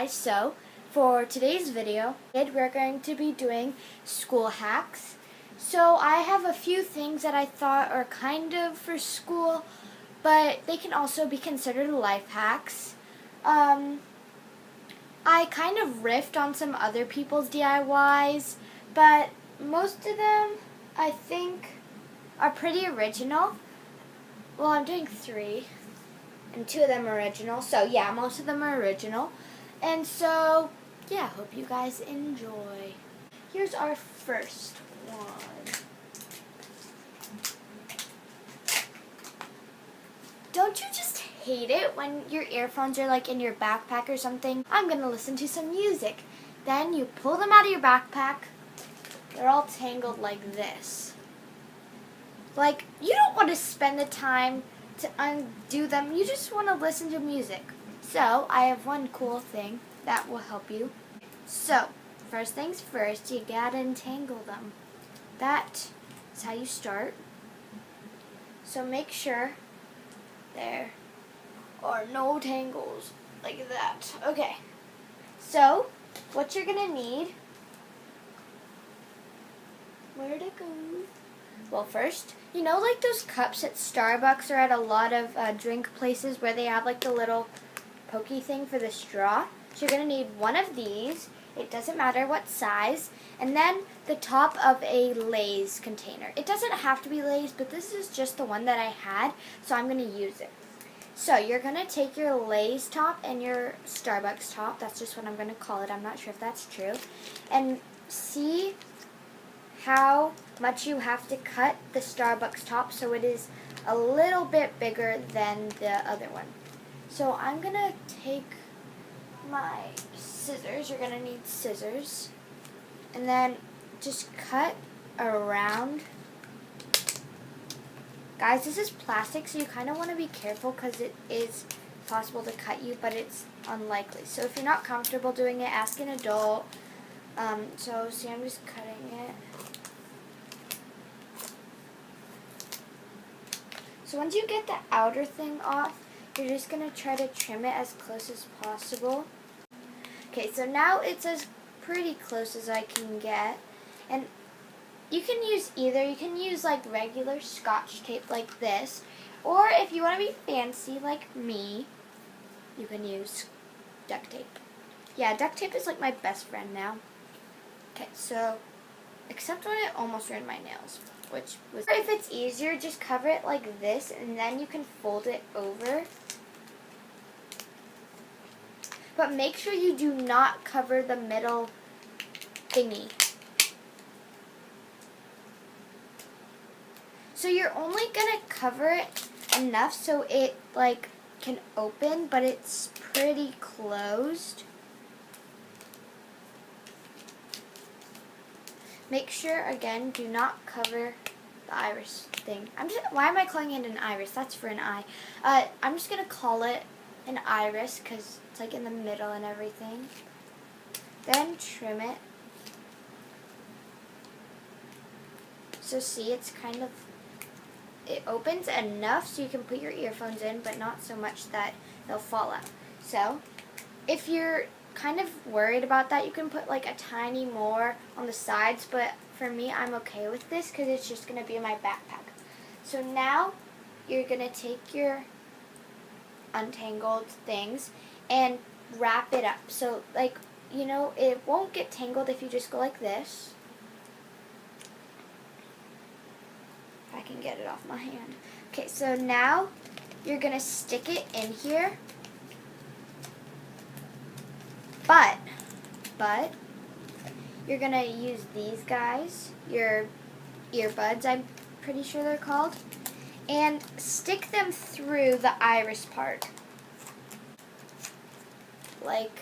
guys, so for today's video, we're going to be doing school hacks. So I have a few things that I thought are kind of for school, but they can also be considered life hacks. I kind of riffed on some other people's DIYs, but most of them I think are pretty original. Well, I'm doing 3. And 2 of them are original. So yeah, most of them are original. And so, yeah, hope you guys enjoy. Here's our first one. Don't you just hate it when your earphones are like in your backpack or something? I'm gonna listen to some music. Then you pull them out of your backpack. They're all tangled like this. Like, you don't want to spend the time to undo them. You just want to listen to music. So, I have one cool thing that will help you. So, first things first, you gotta untangle them. That is how you start. So make sure there are no tangles like that. Okay. So, what you're gonna need, where'd it go? Well, first, you know like those cups at Starbucks or at a lot of drink places where they have like the little pokey thing for the straw? So you're going to need one of these. It doesn't matter what size. And then the top of a Lay's container. It doesn't have to be Lay's, but this is just the one that I had, so I'm going to use it. So you're going to take your Lay's top and your Starbucks top. That's just what I'm going to call it. I'm not sure if that's true. And see how much you have to cut the Starbucks top so it is a little bit bigger than the other one. So I'm going to take my scissors. You're going to need scissors. And then just cut around. Guys, this is plastic, so you kind of want to be careful because it is possible to cut you, but it's unlikely. So if you're not comfortable doing it, ask an adult. So see, I'm just cutting it. So once you get the outer thing off, you're just going to try to trim it as close as possible. Okay, so now it's as pretty close as I can get. And you can use either. You can use like regular Scotch tape like this. Or if you want to be fancy like me, you can use duct tape. Yeah, duct tape is like my best friend now. Okay, so except when it almost ruined my nails. Which was, if it's easier, just cover it like this and then you can fold it over. But make sure you do not cover the middle thingy. So you're only gonna cover it enough so it like can open, but it's pretty closed. Make sure, again, do not cover the iris thing. Why am I calling it an iris? That's for an eye. I'm just going to call it an iris because it's like in the middle and everything. Then trim it. So see, it's kind of, it opens enough so you can put your earphones in, but not so much that they'll fall out. So, if you're kind of worried about that, you can put like a tiny more on the sides, but for me, I'm okay with this because it's just going to be in my backpack. So now you're going to take your untangled things and wrap it up. So like, you know, it won't get tangled if you just go like this. If I can get it off my hand. Okay, so now you're going to stick it in here. But you're going to use these guys, your earbuds, I'm pretty sure they're called, and stick them through the iris part. Like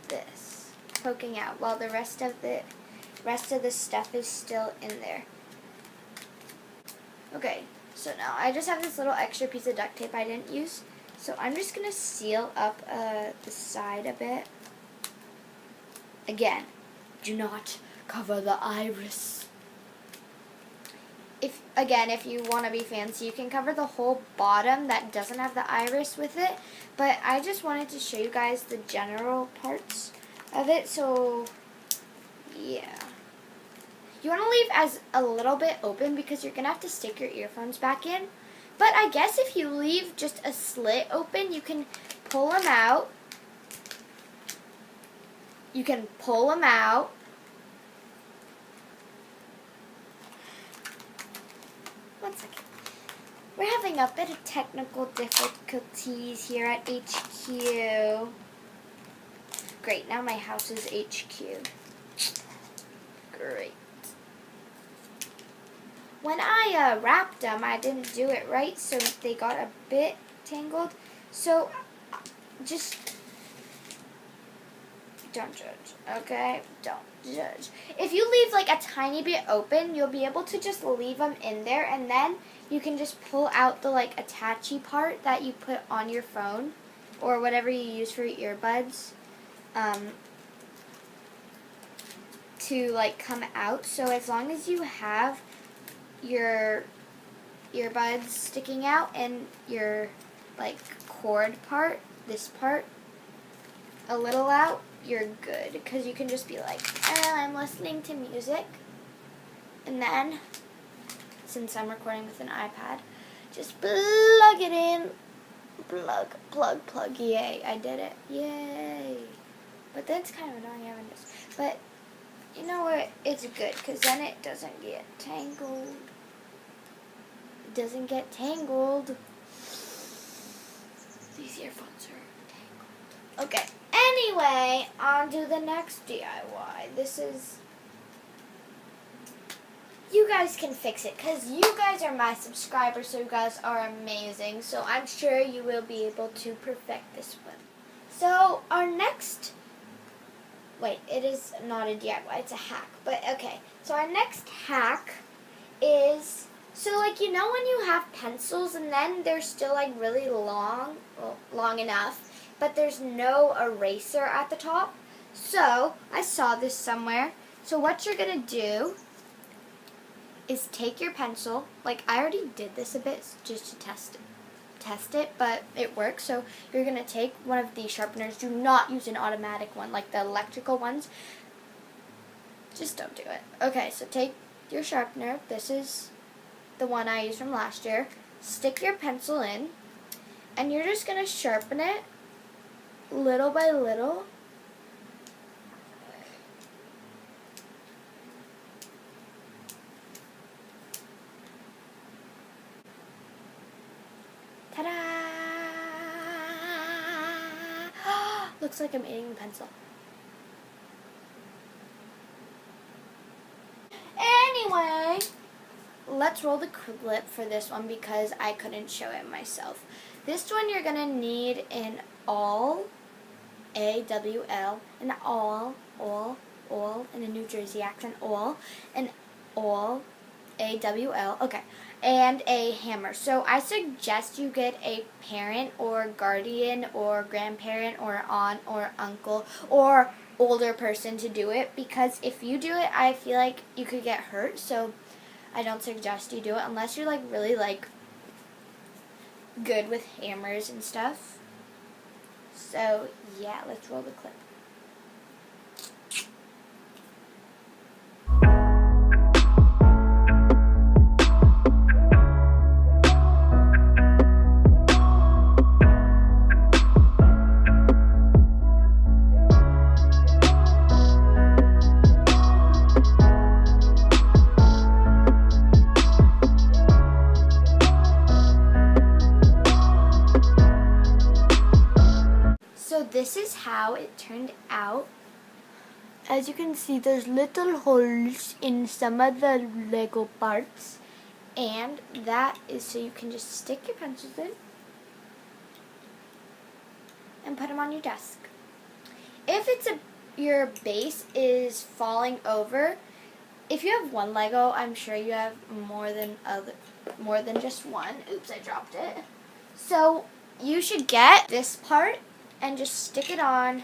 this, poking out, while the rest of the stuff is still in there. Okay, so now I just have this little extra piece of duct tape I didn't use, so I'm just going to seal up the side a bit. Again, do not cover the iris. if you want to be fancy, you can cover the whole bottom that doesn't have the iris with it. But I just wanted to show you guys the general parts of it. So, yeah. You want to leave as a little bit open because you're going to have to stick your earphones back in. But I guess if you leave just a slit open, you can pull them out. You can pull them out. One second. We're having a bit of technical difficulties here at HQ. Great, now my house is HQ. Great. When I wrapped them, I didn't do it right, so they got a bit tangled. So, just don't judge, okay? Don't judge. If you leave like a tiny bit open, you'll be able to just leave them in there, and then you can just pull out the like attachy part that you put on your phone or whatever you use for your earbuds to like come out. So as long as you have your earbuds sticking out and your like cord part, this part, a little out, you're good, because you can just be like, I'm listening to music, and then, since I'm recording with an iPad, just plug it in, plug, yay, I did it, yay, but that's kind of annoying having this, but you know what, it's good, because then it doesn't get tangled, these earphones are tangled, okay. Anyway, on to the next DIY. This is, you guys can fix it because you guys are my subscribers, so you guys are amazing. So I'm sure you will be able to perfect this one. So our next, wait, it is not a DIY, it's a hack. But okay, so our next hack is, so like you know when you have pencils and then they're still like really long, well, long enough, but there's no eraser at the top. So, I saw this somewhere. So what you're going to do is take your pencil. Like, I already did this a bit just to test it, but it works. So, you're going to take one of these sharpeners. Do not use an automatic one, like the electrical ones. Just don't do it. Okay, so take your sharpener. This is the one I used from last year. Stick your pencil in, and you're just going to sharpen it little by little. Ta-da! Looks like I'm eating the pencil. Anyway, let's roll the clip for this one because I couldn't show it myself. This one you're going to need an awl, A-W-L, an awl, in a New Jersey accent, awl, an awl, A-W-L, okay, and a hammer. So I suggest you get a parent or guardian or grandparent or aunt or uncle or older person to do it, because if you do it, I feel like you could get hurt, so I don't suggest you do it unless you're like really like good with hammers and stuff. So yeah, let's roll the clip. So this is how it turned out. As you can see, there's little holes in some of the Lego parts, and that is so you can just stick your pencils in and put them on your desk. If it's your base is falling over, if you have one Lego, I'm sure you have more than just one. Oops, I dropped it. So you should get this part and just stick it on,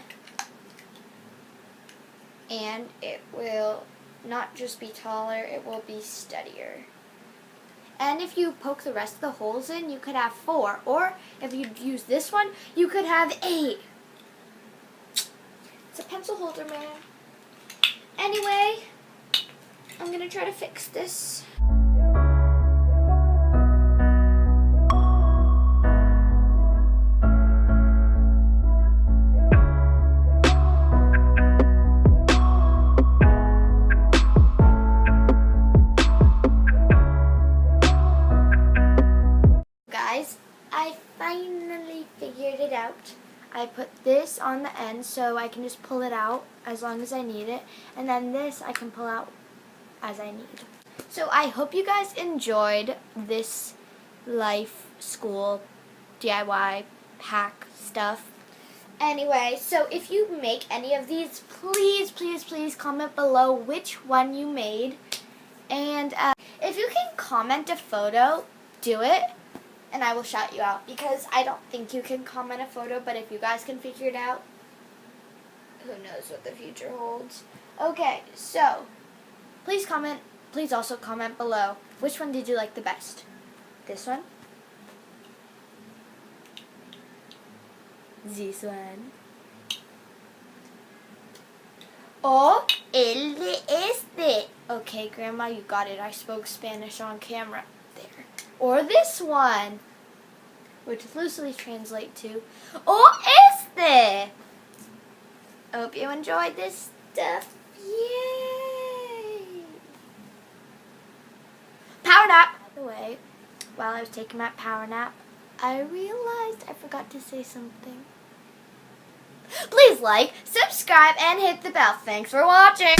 and it will not just be taller, it will be steadier. And if you poke the rest of the holes in, you could have 4. Or if you use this one, you could have 8. It's a pencil holder, man. Anyway, I'm going to try to fix this. Guys, I finally figured it out. I put this on the end so I can just pull it out as long as I need it. And then this I can pull out as I need. So I hope you guys enjoyed this life, school, DIY, hack stuff. Anyway, so if you make any of these, please, please, please comment below which one you made. And if you can comment a photo, do it. And I will shout you out, because I don't think you can comment a photo, but if you guys can figure it out, who knows what the future holds. Okay, so please comment. Please also comment below which one did you like the best. This one? This one? O el de este. Okay, Grandma, you got it. I spoke Spanish on camera. There. Or this one, which loosely translate to O este. I hope you enjoyed this stuff. Yay! Power nap. By the way, while I was taking my power nap, I realized I forgot to say something. Please like, subscribe, and hit the bell. Thanks for watching.